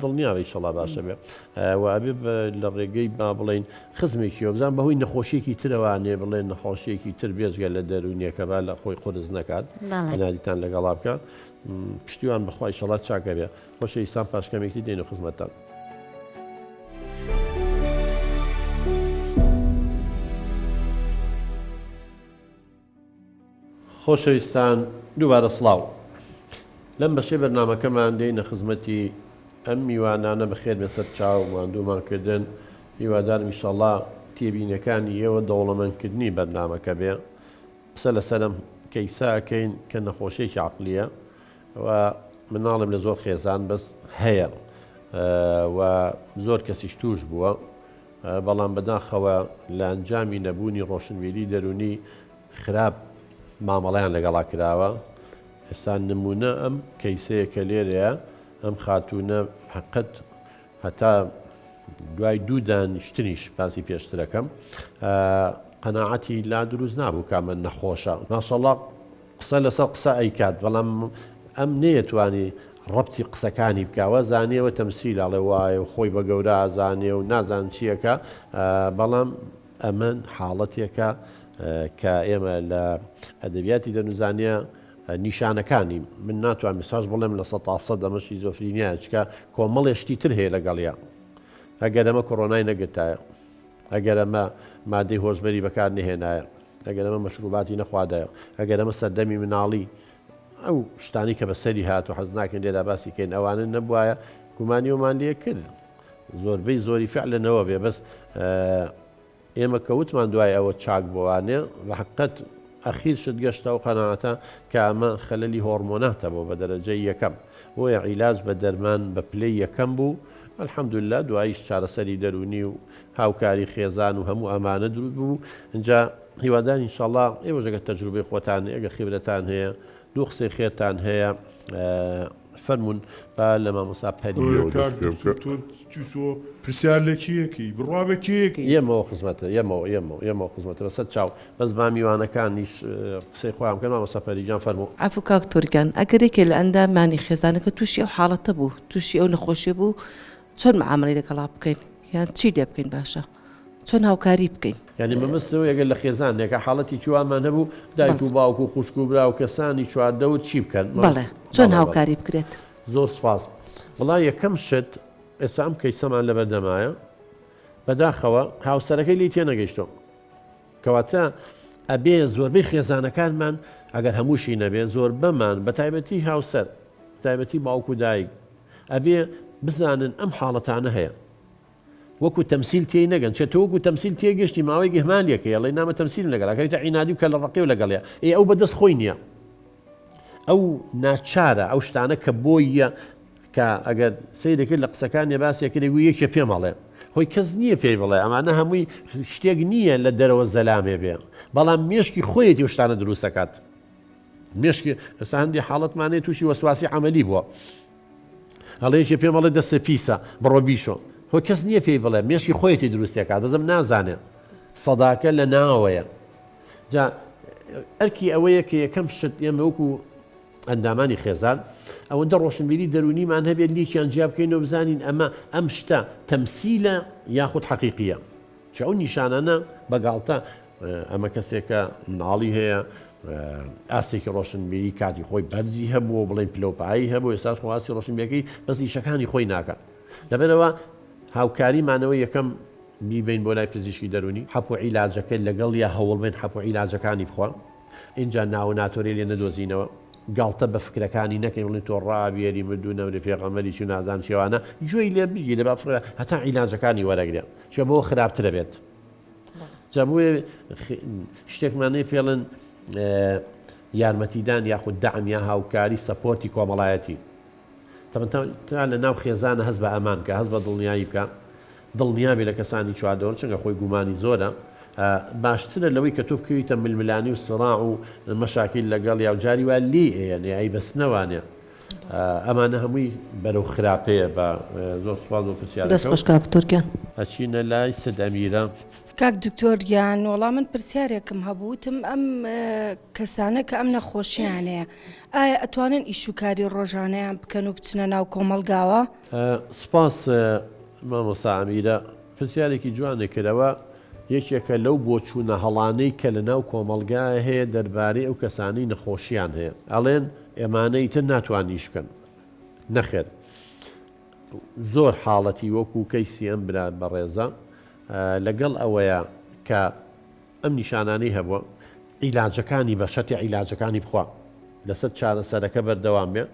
دڵنیاوی شەڵا باشە بێ و ئەبێ لە ڕێگەی با بڵێن خزمێکی وەبزان بەهۆی نەخۆشیێکی ترەوانێ بڵێن نەخۆشیێکی تر بێزگە لە دەرونیەکە با لە خۆی قورس نەکات نادیتان لەگەڵا بکات پشتیوان بەخوای شەڵات چاکە بێ خۆشەویستان پاشکەمێکی دێنە خزمەتتان خۆشەویستان دووبارە سڵاو لەم بەشەی بەرنامەکەمان دێنە خزمەتی ئەم میوانانە بەخێر بەسەر چاو ماندوومانکردن هیوادارم ئینشەڵڵا تێبینەکانی ئێوە دەوڵەمەندکردنی بەرنامەکە بێ قسە لەسەرم کەیساکەین کە نەخۆشیێکی عەقلیە و مناڵم لە زۆر خێزان بەس هەیە و زۆر کەسیش توش بووە بەڵام بەداخەوە لە ئەنجامی نەبوونی ڕۆشنبیری دەرونی خراپ مامەڵەیان لەگەڵا کراوە ئێستا نمونە ئەم کەیسەیە کە لێرەیە ئەم خاتوونە حقت هەتا دوای دوو دانیشتنیش باسی پێشترەکەم قەناعەتی لا دروست نابوو کامە نەخۆشە ماشەڵڵا قسە لەسەر قسە ئەیکات بەڵام ئەم نەیەتوانی ڕەبتی قسەکانی بکاوە زانیەوە تەمسیلاڵێ وایە و خۆی بە گەورە ئازانێ و نازان چیەکە بەڵام ئەمن حاڵەتێکە کە ئێمە لە ئەدەبیاتی دەنووزانە نیشانەکانی من ناتوان میساژ بڵێم لە 100% ئەمە شیزۆفرینیا چکە کۆمەڵێشتی تر هەیە لەگەڵیا ئەگەر ئەمە کۆڕۆنای نەگرتایە ئەگەر ئەمە مادەی هۆشبەری بەکار نهێنایە ئەگەر ئەمە مەشروباتی نەخوادایە ئەگەر ئەمە سەردەمی مناڵی ئەو شتانی کە بەسەری هات و حەز ناکەن لێدا باسی کەین ئەوانە نەبوایە گومانیەوەمان لێ کرد زۆربەی زۆری فعلەنەوە بێ بەس ئێمە کەوتمان دوای ئەوە چاک بۆوانێ بە حقیقەت ئەخیر شت گەشتە و قەناعەتە کە ئەمە خەلەلی هۆرمۆناتە بۆ بە دەرەجەی یەکەم بۆیە عیلاج بە دەرمان بە پلەی یەکەم بوو الحەمدوللا دواییش چارەسەری دەرونی و هاوکاری خێزان و هەموو ئەمانە دروست بوو اینجا هیوادار ئینشەڵڵا ئێوەش ئەگەر تەجروبەی خۆتان ئەگەر خیبرەتان هەیە دوو قسەی خێرتان هەیە فەرمونون با لە مامۆستا پەری پرسیار لە کیەکی بڕوا کیەکی ئێمەوە خزمەتە ئێمەوە خزمەتە بەسەر چاو بەس با میوانەکانیش قسەی خۆیان کە مامۆستا پەریجان فەرموو عەفو کاک تۆرگان ئەگەرێکێ لە ئەندامانی خێزانەکە تووشی ئەو حاڵەتە بوو تووشی ئەو نەخۆشی بوو چۆن معاملەی لەگەڵا بکەین یان چی لێ بکەین باشە چۆن هاوکاری بکەین یعنی مەمەستەوە ئەگەر لە خێزانێکە حاڵەتی چوامان هەبوو دایک و باوک و خوشک و برا و کەسانی چواردەوت چی بکەن بەڵێ چۆن هاوکاری بکرێت زۆر سپاس وڵا یەکەم شت ئێستا ئەم کەیسەمان لە بەردەمایە بەداخەوە هاوسەرەکەی لی تێ نەگەیشتەوە کەواتە ئەبێ زۆربەی خێزانەکانمان ئەگەر هەمووشی نەبێ زۆر بەمان بە تایبەتی هاوسەر تایبەتی باوک و دایک ئەبێ بزانن ئەم حاڵەتانە هەیە وەکو تەمسیل تێی نەگەن چێتە وەکو تەمسیل تێگەشتی ماوەی گەهمانیەکە ئەڵێ نامە تەمسیل لەگەڵەکەیتە عینادی و کە لە ڕقی و لەگەڵەیە ئەو بەدەست خۆی نییە ئەو ناچارە ئەو شتانە کە بۆیە کە ئەگەر سیرەکرد لە قسەکانی باسیەکردی و یەکێ پێمەڵێ هۆی کەس نییە پێی بڵێ ئەمانە هەمووی شتێک نییە لە دەرەوە زەلامێ بێ بەڵام مێشکی خۆیەتی و شتانە دروست دەکات مێشکی ئێستا هەندی حاڵەتمانەیە تووشی وەسواسی عەمەلی بووە هەڵەیەکی پێمەڵێ دەستە پیسە بڕۆ بیشۆ هۆ کەس نییە پێی بڵێ مێشکی خۆیەتی دروستیەکات بەزم نازانێت سەداکە لە ناوەیە جا ئەرکی ئەوەیە کە یەکەم شت ئێمە وەکو ئەندامانی خێزان ئەوەندە ڕۆشنبیری دەرونیمان هەبێت لیکیان جیا بکەینەوە بزانین ئەمە ئەم شتە تەمسیلە یاخود حەقیقیە چ ئەو نیشانانە بەگاڵتە ئەمە کەسێکە مناڵی هەیە ئاسێکی ڕۆشنبیری کاتی خۆی بەرزی هەبوو بڵێن پلۆپایی هەبوو ئێستا خواسی ڕۆشنبیەکەی بەس ئیشەکانی خۆی ناکات لەبەرەوە هاوکاریمانەوە یەکەم بیبین بۆ لای پزیشکی دەرونی حەپۆ عیلاجەکە لەگەڵ یا هەوڵ بێن حەپۆ عیلاجەکانی بخوا اینجا ناو ناتۆری لێ نەدۆزینەوە گاڵتە بە فکرەکانی نەکەین بڵێن تۆ ڕابێری مردوونە لە پێغەمبەری چی نازان چێوانە گوێی لێ بگی لە بافرە هەتا عیلاجەکانی وەرەگرێ چێ بۆ خراپترە بێت جا بۆیە شتێکمانەی پێڵن یارمەتیدان یاخود دەعم یا هاوکاری سەپۆرتی کۆمەڵایەتی تا لە ناو خێزانە هەست بە ئەمان کە هەست بە دڵنیایی بکە دڵنیابێ لە کەسانی چواردەوە چونکە خۆی گومانی زۆرە باشترە لەوەی کە تۆ بکەویتە ململانی و سڕاع و مەشاکیل لەگەڵ یاوجاری وا لی ئەیە ئەی بەستنەوانێ ئەمانە هەمووی بەرەو خراپەیە بە زۆر سوپاس و پرسیارەکە دەست خۆش کاک دکتۆرگیان ئەچینە لای سەد ئەمیرە کاک دکتۆرگیان وەڵام من پرسیارێکم هەبووتم ئەم کەسانە کە ئەم نەخۆشییانەیە ئایا ئەتوانن ئیشوکاری ڕۆژانەیان بکەن و بچنە ناو کۆمەلگاوە؟ سپاس مامۆستا ئەمیرە پرسیارێکی جوانێک کردەوە یەکێکە لەو بۆچوونە هەڵانەی کە لە ناو کۆمەلگای هەیە دەربارەی ئەو کەسانی نەخۆشییان هەیە ئەڵێن ئێمانەی تر ناتوانیش بکەن نەخێر زۆر حاڵەتی وەکو کەیسی ئەم برا بەڕێزە لەگەڵ ئەوەیە کە ئەم نیشانانەی هەبووە عیلاجەکانی بە شەتی عیلاجەکانی بخوا لەسەر چارەسەرەکە بەردەوام بێ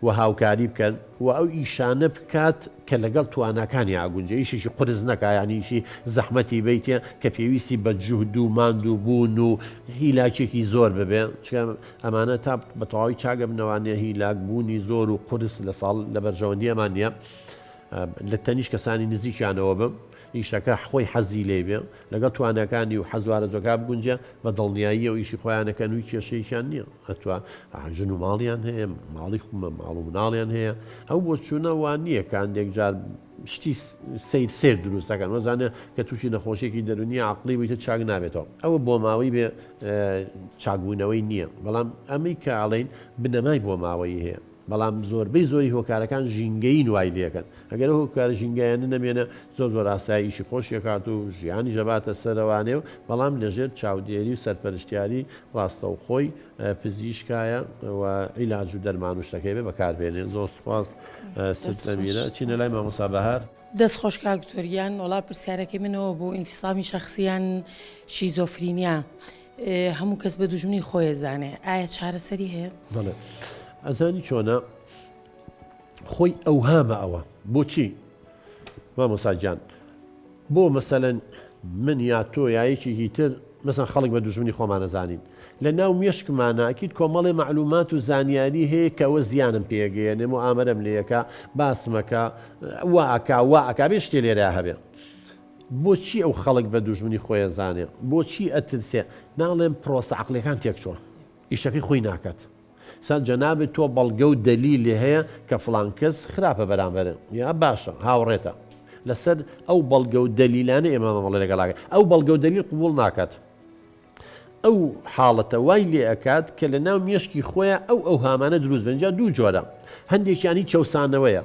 و هاوکاری بکەن و ئەو ئیشانە بکات کە لەگەڵ توانەکانی ئاگونجە ئیشێکی قرس نەکە یانیشی زەحمەتی بیتێ کە پێویستی بە جوهد و ماند و بوون و هیلاکێکی زۆر ببێ چکە ئەمانە تا بە تەواوی چاگە بنەوانێ هیلاک بوونی زۆر و قرس لە ساڵ لە بەرژەوەندی ئەمان نیە لە تەنیش کەسانی نزیکیانەوە بم ئیشەکە خۆی حەزی لێبێ لەگەڵ توانەکانی و حەزوارە جۆگا بگونجە بە دڵنیایی و ئیشی خۆیانەکەن وی کێشەیشان نییە ئەتوە ژن و ماڵیان هەیە ماڵی خومە ماڵ و مناڵیان هەیە ئەو بۆ چوونە وان نییە کاندێک جار شتی سیر دروستەکەن وەزانێ کە تووشی نەخۆشیێکی دەرونی عقلی بوویتە چاک نابێتەوە ئەوە بۆ ماوەی بێ چاکبوونەوەی نییە بەڵام ئەمەی کە ئاڵین بنەمای بۆ ماوەی هەیە بەڵام زۆربەی زۆری هۆکارەکان ژینگەی نوای لەکەن ئەگەر هۆکار ژینگایانە نەمێنە زۆر ئاساییشی خۆشیەکات و ژیانی ژەباتە سەرەوانێ و بەڵام لەژێر چاودێری و سەرپەرشتیاری ڕاستە و خۆی پزیشکایە و عیلاج و دەرمان و شتەکەی بێ بەکاربێنێ زۆر سوپاس سەمیرە چینە لای مامۆستا بەهار دەست خۆش کاک دکتۆریان وڵا پرسیارەکەی منەوە بۆ ئینفیسامی شەخسیان شیزۆفرینیا هەموو کەس بە دوژمنی خۆی زانێ ئایا چارەسەری هەیە؟ بەڵێ ئەزانی چۆنە خۆی ئەوهامە ئەوە بۆچی مامۆستا گیان بۆ مەسەلەن من یا تۆ یایەکێکی تر مەسەن خەڵک بە دوژمنی خۆمانەزانین لە ناو مێشکمانە ئەکید کۆمەڵی معلومات و زانیاری هەیە کە ئەوە زیانم پێگەیەنێم و ئامەرەم لێیەکە باسمەکە واکە بێ شتێ لێرە هەبێ بۆچی ئەو خەڵک بە دوژمنی خۆیە زانێ بۆچی ئەترسێ ناڵێم پرۆسە عەقلەکان تێک چووە ئیشەکەی خۆی ناکات سان جەنابێت تۆ بەڵگە و دەلیلی هەیە کە فڵان کەس خراپە بەرامبەرە یا باشە هاوڕێتە لەسەر ئەو بەڵگە و دەلیلانە ئێمە مەڵێ لەگەڵاکە ئەو بەڵگە و دەلیل قبول ناکات ئەو حاڵەتە وای لێ ئەکات کە لە ناو مێشکی خۆیە ئەو هامانە دروست بنجا دوو جۆرە هەندێکیانی چەوسانەوەیە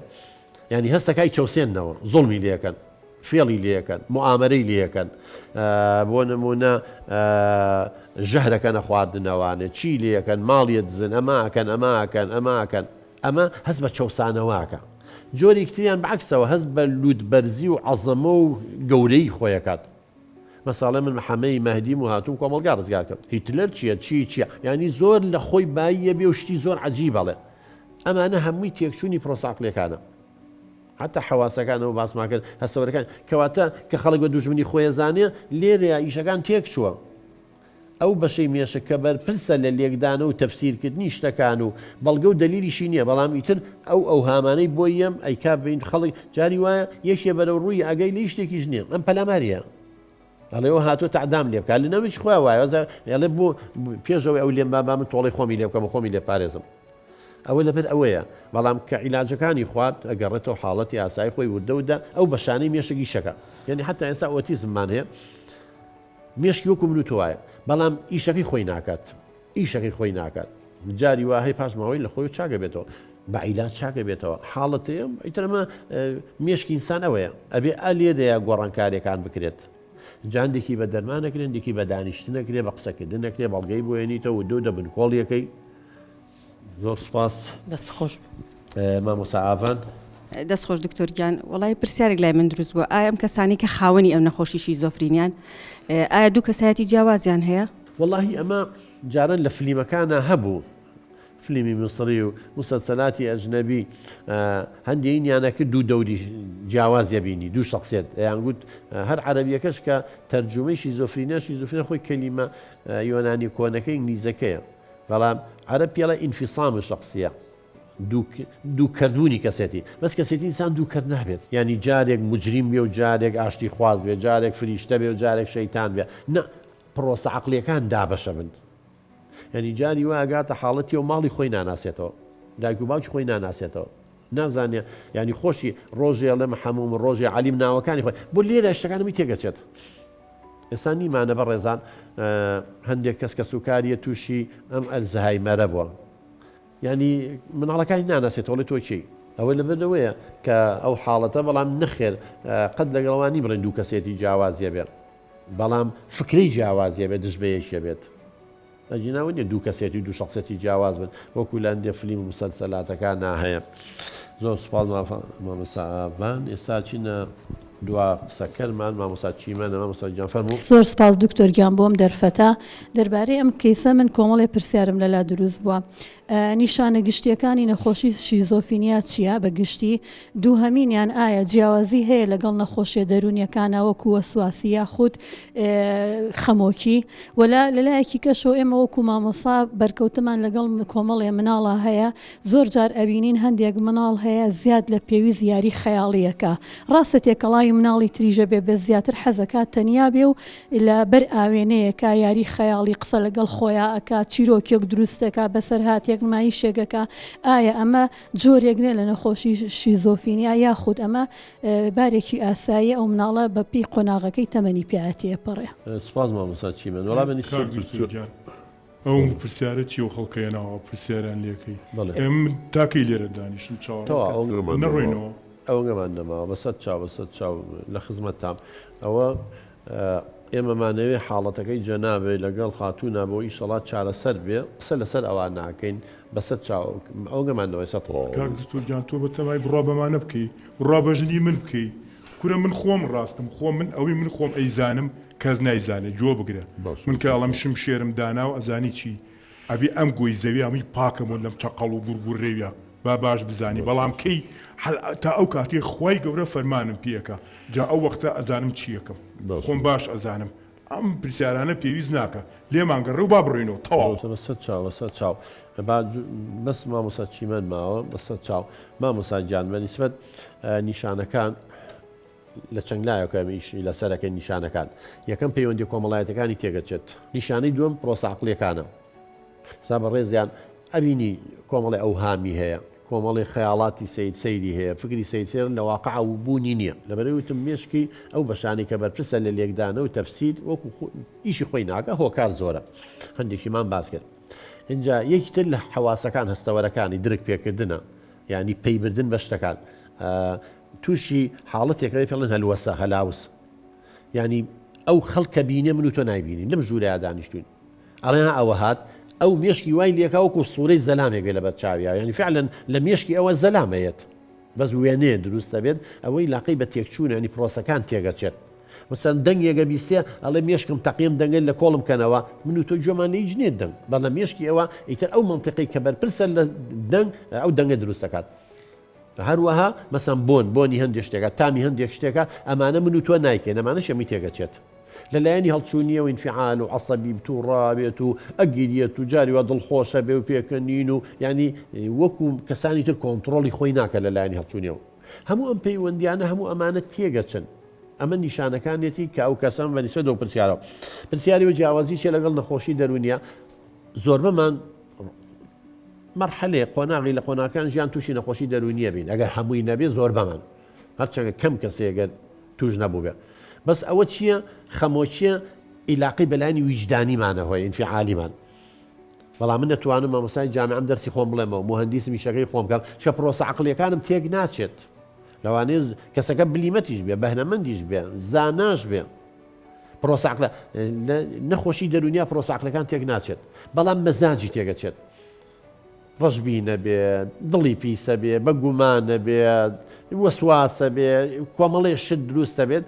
ینی هەستەکای چەوسێنەوە زوڵمی لێەکەن فێڵی لەکەن معامەرەی لەکەن بۆ نمونە ژەهرەکەنە خواردنەوانێ چی لەکەن ماڵیە دزن ئەماکەن ئەمە هەست بە چەسانەوەکە جۆری کتریان بەعکسەوە هەست بە لوودبەرزی و عەزەمە و گەورەی خۆیەکات مەساڵە من محەمەدی مەهدیم و هاتووم کۆمەڵگا ڕزگار کرد هیتلەر چییە چیە ینی زۆر لە خۆی باییە بێ و شتی زۆر عەجیب بەڵێ ئەمانە هەمووی تێکچوونی پرۆساقلەکانە حتى حواسەکانەوە باسمان کرد هەستەوەرەکان کەواتە کە خەڵک بە دوژمنی خۆیە زانێ لێرەیە ئیشەکان تێک چووە ئەو بەشەی مێشە کە بەرپرسە لە لێکدانە و تەفسیرکردنی شتەکان و بەڵگە و دەلیلیشی نییە بەڵام ئیتر ئەو هامانەی بۆ یەم ئەیکا بین خەڵک جاری وایە یەکێ بەرەو ڕووی ئەگەی لە شتێکیش نییە ئەم پەلاماریە ئەڵێەوە هاتۆ تعدام لێ بکات لە نەویش خۆی وایە ئەڵێ بۆ پێشەوەی ئەو لێم با من تۆڵی خۆمی لێ بکەم خۆمی لێ پارێزم ئەوە لەبێت ئەوەیە بەڵام کە عیلاجەکانی خوارد ئەگەڕێتەوە حاڵەتی ئاسایی خۆی وردەودا ئەو بەشانەی مێشکی شەکە یعنی حتا ئێستا ئۆتیزممان هەیە مێشکی وەکو من و تۆ وایە بەڵام ئیشەکەی خۆی ناکات جاری وهەیە پاشماوەی لە خۆی چاکە بێتەوە بە عیلاج چاکە بێتەوە حاڵەتەیە ئیترمە مێشکی ئینسان ئەوەیە ئەبێ ئەلێدەیە گۆڕانکاریەکان بکرێت جاندێکی بە دەرمانەکرێن دێکی بە دانیشتنەکرێ بە قسەکردن نەکرێ بەڵگەی بۆێنیتەوە دۆ دەبن کۆڵیەکەی زۆر سپاس دەستخۆش مامۆستا ئاڤان دەستخۆش دکتۆرگیان وڵای پرسیارێک لای من دروست بووە ئایا ئەم کەسانی کە خاوەنی ئەم نەخۆشی شیزۆفرینیان ئایا دوو کەسایەتی جیاوازیان هەیە؟ واللهی ئەمە جاران لە فلیمەکانە هەبوو فلیمی میسری و مسلسلاتی ئەجنەبی هەندێکیانە کرد دوو دەوری جیاوازیە بینی دوو شخصیت یانگوت هەر عەرەبیەکەش کە تەرجمەی شیزۆفرینیا خۆی کەلیمە یۆنانی کۆنەکەی ئینگلیزەکەیە بەڵام عەرەب پێڵە ئینفیسام شخصیە دوو کردوونی کەسێتی بەس کەسێتی ئینسان دوو کرد نابێت ینی جارێک مجریم بێ و جارێک ئاشتی خواز بێ جارێک فریشتە بێ و جارێک شەیتان بێ نە پرۆسە عەقلیەکان دابەشە بن ینی جاری واگاتە حاڵەتی و ماڵی خۆی ناناسێتەوە دایک و باوکی خۆی ناناسێتەوە نازانێ ینی خۆشی ڕۆژێ لەمە هەموم ڕۆژێ عەلیم ناوەکانی خۆی بۆ لێرە شتەکانمی تێگەچێت ئێستا نیمانە بە ڕێزان هەندێک کەس کە سوکاریە تووشی ئەم ئەلزەهایمەرە بووە ینی مناڵەکانی ناناسێتەوەڵی تۆ چی ئەوەی لەبەرەوەیە کە ئەو حاڵەتە بەڵام نەخێر قەت لەگەڵوانی بڕێن دوو کەسێتی جیاوازیە بێت بەڵام فکری جیاوازیە بێت دژبەیەکیە بێت ئەجیناوە نیە دوو کەسێتی دوو شخصەتی جیاواز بن وەکو لە هەندێک فلیم و مسەلسەلاتەکان ناهەیە زۆر سوپاس مامۆستا ئاڤان ئێستا چینە دوا قسەکەرمان مامۆستا چیمەنە مامۆستا گیان فەرموو زۆر سپاس دکتۆرگیان بۆم دەرفەتە دەربارەی ئەم کەیسە من کۆمەڵێ پرسیارم لەلا دروست بووە نیشانە گشتیەکانی نەخۆشی شیزۆفینیا چییە بە گشتی دوو هەمینیان ئایا جیاوازی هەیە لەگەڵ نەخۆشیە دەرونیەکانە وەکو وەسواسی یاخود خەمۆکی وەلا لەلایەکی کەشەوە ئێمە وەکو مامۆسا بەرکەوتمان لەگەڵ کۆمەڵێ مناڵە هەیە زۆر جار ئەبینین هەندێک مناڵ هەیە زیاد لە پێویست یاری خەیاڵیەکە ڕاستە تێکەڵای مناڵی تریژە بێ بە زیاتر حەزەکات تەنیا بێ و لە بەر ئاوێنەیەکە یاری خەیاڵی قسە لەگەڵ خۆیان ئەکا چیرۆکێک دروستەکە بەسەر هاتێک نمایی شێگەکە ئایا ئەمە جۆرێک نێ لە نەخۆشی شیزۆفینیا یاخود ئەمە بارێکی ئاسایی ئەو مناڵە بە پێی قۆناغەکەی تەمەنی پیاەتیە پەڕێ سپاس مامۆستا چیمەن وەڵام ئەو پرسیارە چی و خەڵکەیەناوە پرسیاران لێکەی ئەم تاکەی لێرە دانیشتن نەڕۆینەوە ئەو گەمان نەماوە بەسەد چاو لە خزمەت تام ئەوە ئێمەمانەوێ حاڵەتەکەی جەنابێ لەگەڵ خاتوونا بۆ ئیشەڵات چارەسەر بێ قسە لەسەر ئەوان ناکەین بەسەد چاو ئەو گەمانەوەی سە دکتۆرجان تۆ بەتەمای بڕا بەمانە بکەی ڕابەژنی من بکەی کورە من خۆم ڕاستم خۆ من ئەوەی من خۆم ئەیزانم کەس نایزانێت جۆ بگرێت من کە ئەڵەم شم شێرم دانا و ئەزانی چی ئەبی ئەم گۆی زەوی ئەمی پاکەمون لەم چەقەڵ و گورگور ڕێویە با باش بزانی بەڵام کەی تا ئەو کاتی خۆی گەورە فەرمانم پێەکە جا ئەو وەختە ئەزانم چیەکەم خۆم باش ئەزانم ئەم پرسیارانە پێویست ناکە لێمانگەڕێ و با بڕێنەوە تەواو چاو بەس مامۆستا چیمەن ماوە بەسەد چاو مامۆستا گیان بە نیسبەت نیشانەکان لە چەند لایەکەمیشی لەسەرەکەی نیشانەکان یەکەم پەیوەندی کۆمەڵایەتەکانی تێگەچێت نیشانەی دووەم پرۆسە عەقلیەکانە سا بە ڕێزیان ئەبینی کۆمەڵی ئەوهامی هەیە کۆمەڵی خەیاڵاتی سەیری هەیە فکری سەیسێر لە واقع و بوونی نییە لەبەرەوەتم مێشکی ئەو بەشانی کە بەرپرسە لە لێکدانە و تەفسیر وەکو ئیشی خۆی ناکە هۆکار زۆرە هەندێکیمان باس کرد اینجا یەکیتر لە حەواسەکان هەستەوەرەکانی درک پێکردنە یعنی پەیبردن بە شتەکان تووشی حاڵەتێکەکەی پێڵێن هەلوەسە هەلاوس ینی ئەو خەڵکە بینێ من و تۆ نایبینین لەم ژوورەیە دانیشتوین ئەڵێ ئەوە هات ئەو مێشکی وای لێکا وەکو سوورەی زەلامێک بێ لە بەر چاویە ینی فعلەن لە مێشکی ئەوە زەلامەیەت بەس وێنێ دروستە بێت ئەوەی لاقی بە تێکچوون ینی پرۆسەکان تێگەچێت وچەند دەنگێگە بیستێ ئەڵێ مێشکم تەقیم دەنگل لە کۆڵم کەنەوە من و تۆ جۆمان لە هیچ نێت دەنگ بەڵە مێشکی ئەوە ئیتر ئەو منتیقی کە بەرپرسە لە دەنگ ئەو دەنگە دروستەکات هەروەها مەسەن بۆنی هەندێک شتێکە تامی هەندێک شتێکە ئەمانە من و تۆ نایکەین ئەمانە شەمی تێگەچێت لەلایەنی هەڵچوونیە و ئینفعال و عەسەبی بت و ڕابێت و ئەگیرێت و جاری وا دڵخۆشە بێ و پێکەنین و ینی وەکو کەسانی تر کۆنتڕۆڵی خۆی ناکە لەلایەنی هەڵچوونیەوە هەموو ئەم پەیوەندیانە هەموو ئەمانە تێگەچن ئەمە نیشانەکانێتی کە ئەو کەسان بەنسبەت ئەو پرسیارەوە پرسیاری و جیاوازی چێ لەگەڵ نەخۆشی دەرونیە زۆربەمان مەرحەلێ قۆناغی لە قۆناکان ژیان تووشی نەخۆشی دەرونیە بین ئەگەر هەمووی نەبێ زۆر بەمان هەرچەندە کەم کەسێگەر توش نەبوو بێ بەس ئەوە چییە خەمۆچیە ئیلاقی بەلایانی ویجدانیمانە هۆی ئینفعالیمان بەڵام من دەتوانم مامۆستای جامعەم دەرسی خۆم بڵێمەوە مهندسی میشەکەی خۆم بکەم چە پرۆسە عەقلیەکانم تێک ناچێت لەوانەیە کەسەکە بلیمەتیش بێ بەهنەمەندیش بێ زاناش بێ پرۆسە عەقلە نەخۆشی دەرونیا پرۆسە عەقلەکان تێک ناچێت بەڵام مەزاجی تێگەچێت ڕەشبینە بێت دڵی پیسە بێ بە گومانە بێت وەسواسە بێ کۆمەڵێ شت دروستە بێت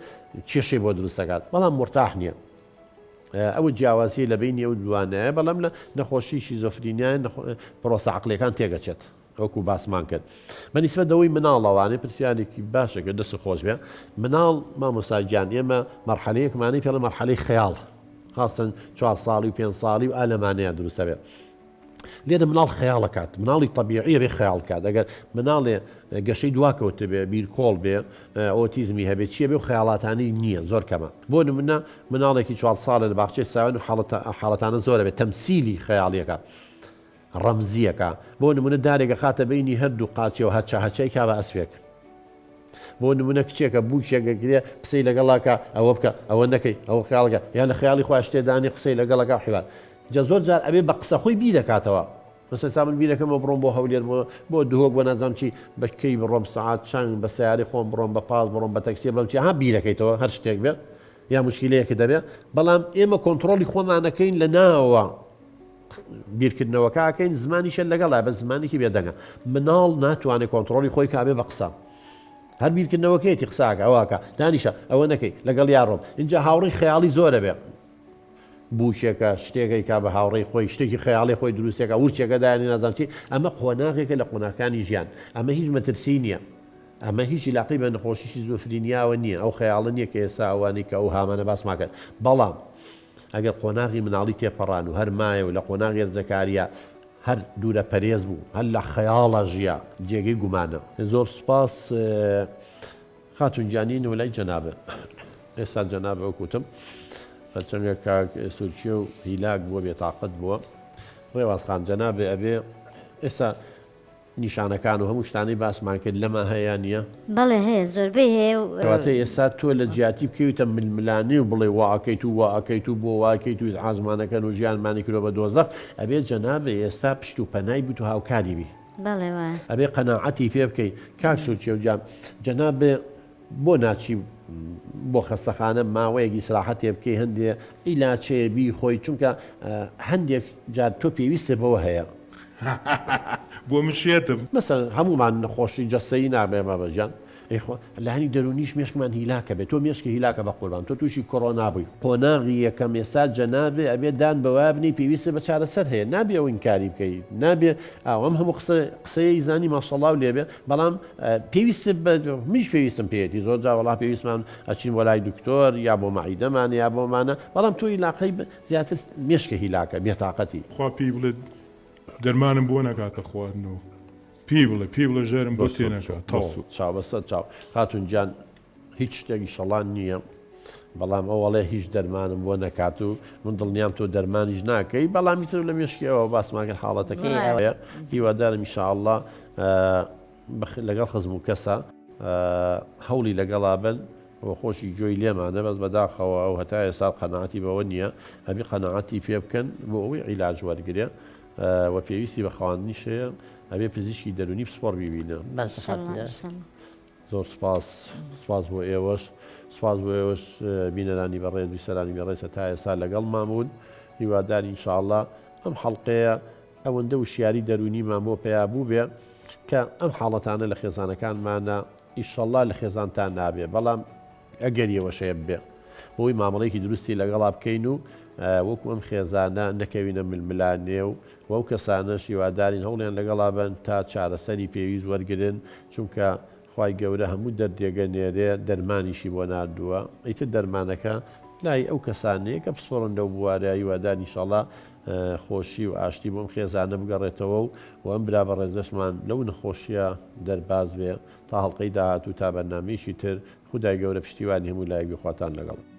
کێشەی بۆ دروستەکات بەڵام مرتاح نییە ئەوە جیاوازی لە بینی ئەو دوانەیە بەڵام لە نەخۆشی شیزۆفرینیان پرۆسە عەقلەکان تێگەچێت وەکو باسمان کرد بەنسبەت ئەوەی مناڵەوانەی پرسیارێکی باشەکە دەست خۆش بێ مناڵ مامۆستاگیان ئێمە مەرحەلەیەکمانەی پێڵە مەرحەلەی خەیاڵ خاستن 4 ساڵی و 5 ساڵی و ئالەمانەیە دروستە بێت لێرە مناڵ خەیاڵەکات مناڵی طبیعیە بێ خەیاڵکات ئەگەر مناڵێ گەشەی دواکەوتە بێ بیرکۆڵ بێ ئۆتیزمی هەبێت چیە بێ و خەیاڵاتانی نییە زۆر کەمە بۆ نمونە مناڵێکی 4 ساڵە لە باخچەی ساوێن و حاڵەتانە زۆرە بێت تەمسیلی خەیاڵیەکە ڕەمزیەکە بۆ نمونە دارێکە خاتە بینی هەردوو قاچی و هەرچەی کا بە ئەسپێک بۆ نمونە کچێکە بووکێکەگرێ قسەی لەگەڵاکە ئەوە بکە ئەوە نەکەی ئەوە خەیاڵەکە یان لە خەیاڵی خوا شتێدانی قسەی لەگەڵەکە حیوان جا زۆر جار ئەبێ بە قسە خۆی بیر دەکاتەوە مەسەڵەن سامن بیرەکەمەوە بڕۆم بۆ هەولێر بۆ دوهۆک بۆ نازانم چی بەکەی بڕۆم سەعات چەند بە سیارەی خۆم بڕۆم بە پاس بڕۆم بە تەکسی بڵم چی ها بیرەکەیتەوە هەر شتێک بێت یا مشکلەیەکە دەبێت بەڵام ئێمە کۆنتڕۆڵی خۆمانەکەین لە ناوە بیرکردنەوەکەکەین زمانیشە لەگەڵا بە زمانێکی بێدەنگە مناڵ ناتوانێت کۆنتڕۆڵی خۆی کابێ بە قسە هەر بیرکردنەوەکەیەتی قساکە ئەوواکە دانیشە ئەوە نەکەی لەگەڵ یاڕۆم اینجا هاوڕێی خەیاڵی زۆرە بێ بووشێکە شتێکی کا بە هاوڕێی خۆی شتێکی خەیاڵی خۆی دروستێکە ورچێکە دایانی نازانچی ئەمە قۆناغێکە لە قۆناکانی ژیان ئەمە هیچ مەترسی نییە ئەمە هیچ علاقەی بە نەخۆشیی زۆفرینیاوە نییە ئەو خەیاڵە نییە کە ئێستا ئەوانی کە ئەو هامانە باسمان کرد بەڵام ئەگەر قۆناغی مناڵی تێپەڕان و هەر مایە و لە قۆناغی زەکاریە هەر دوورە پەرێز بوو هەر لە خەیاڵە ژیە جێگەی گومانە زۆر سوپاس خاتونجانین و لای جەنابە ئێستا جەنابە وەکوتم چەندێک کاک سوورچیە و هیلاک بووە بێتاقەت بووە ڕێوازخان جەنابێ ئەبێ ئێستا نیشانەکان و هەموو شتانەی باسمان کرد لەمە هەیە نییە بەڵێ هەیە زۆربەی هەیە کەواتەی ئێستا تۆ لە جیاتی بکەویتە ململانی و بڵێ واکەیت و واکەیت و بۆ واکەیت و ئازمانەکەن و ژیانمانی کردۆ بە دۆزەخ ئەبێ جەنابێ ئێستا پشت و پەنای بیت و هاوکاری بی بەڵێ وایە ئەبێ قەناعەتی پێ بکەیت کاک سوورچیە و جام جەنابێ بۆ ناچی بۆ خەستەخانە ماوەیەکی سراحەتێ بکەی هەندێ ئیلاچێ بی خۆی چونکە هەندێک جار تۆ پێویستە بەوە هەیە بۆ مشێتم مەسەڵەن هەمومان نەخۆشی جەستەیی نابێ مەبەجان لەهانی دەرونیش مێشکمان هیلاکە بێت تۆ مێشکی هیلاکە بە قوربان تۆ تووشی کۆڕۆنا بووی قۆناغی یەکەم ئێستا جەنابێ ئەبێ دان بەوا بنی پێویستە بە چارەسەر هەیە نابێ ئەو ئینکاری بکەیت نابێ ئەوەم هەموو قسەیەی زانی ماشەڵڵاو لێبێ بەڵام پێویستە میش پێویستم پێێتی زۆر جا وەڵا پێویستمان ئەچین وە لای دکتۆر یا بۆ مەعیدەمان یا بۆمانە بەڵام تۆ هیلاقەی زیاتر مێشکە هیلاکە بێتاقەتی خوا پێی بڵێ دەرمانم بۆ نەکاتە خواردنەوە پێی بڵێ ژێرم بۆ تێنەکات چاو بەسەر چاو خاتونجان هیچ شتێکی شەڵان نییە بەڵام ئەوەڵێ هیچ دەرمانم بۆ نەکات و من دڵنیام تۆ دەرمانیش ناکەی بەڵامی تر لە مێشکیەوە باسماگەن حاڵەتەکەی ئەوەیە هیوادارم ئینشاءالله لەگەڵ خزم و کەسە هەوڵی لەگەڵا بن و خۆشی جۆی لێمانە بەس بەداخەوە ئەو هەتا ئێستا قەناعەتی بەوە نییە ئەبی قەناعەتی پێ بکەن بۆ ئەوەی عیلاج وەرگرێ و پێویستی بە خاوەنیش هەیە ئەبێ پزیشکی دەرونی پسپۆڕ ببینە زۆر سپاس بۆ ئێوەش سپاس بۆ ئێوەش بینەرانی بەڕێز بیسەرانی بەڕێزە تا ئێستا لەگەڵمان بوون هیواداری ئینشاءڵڵا ئەم حەڵقەیە ئەوەندە وشیاری دەرونیمان بۆ پێیا بوو بێ کە ئەم حاڵەتانە لە خێزانەکانمانە ئیشەڵڵا لە خێزانتان نابێ بەڵام ئەگەر ئێوەشەیە بێ بۆی مامەڵێکی دروستی لەگەڵا بکەین و وەکو ئەم خێزانە نەکەوینە ململانێ و وەو کەسانەش هیوادارین هەوڵیان لەگەڵا بن تا چارەسەری پێویست وەرگن چونکە خی گەورە هەموو دەردێگە نێرێ دەرمانیشی بۆ نردووە ئیتر دەرمانەکە لای ئەو کەسانەیە کە پسپۆڕن لەو بوارە هیواداری ئینشاءڵڵا خۆشی و ئاشتی بۆم خێزانە بگەڕێتەوە و ئەم برا بەڕێزەشمان لەو نەخۆشیە دەرباز بێ تا هەڵلقەی داهاتوو تا بەرنامەیەکی تر خودای گەورە پشتیوانی هەموو لایەک بخواتان لەگەڵ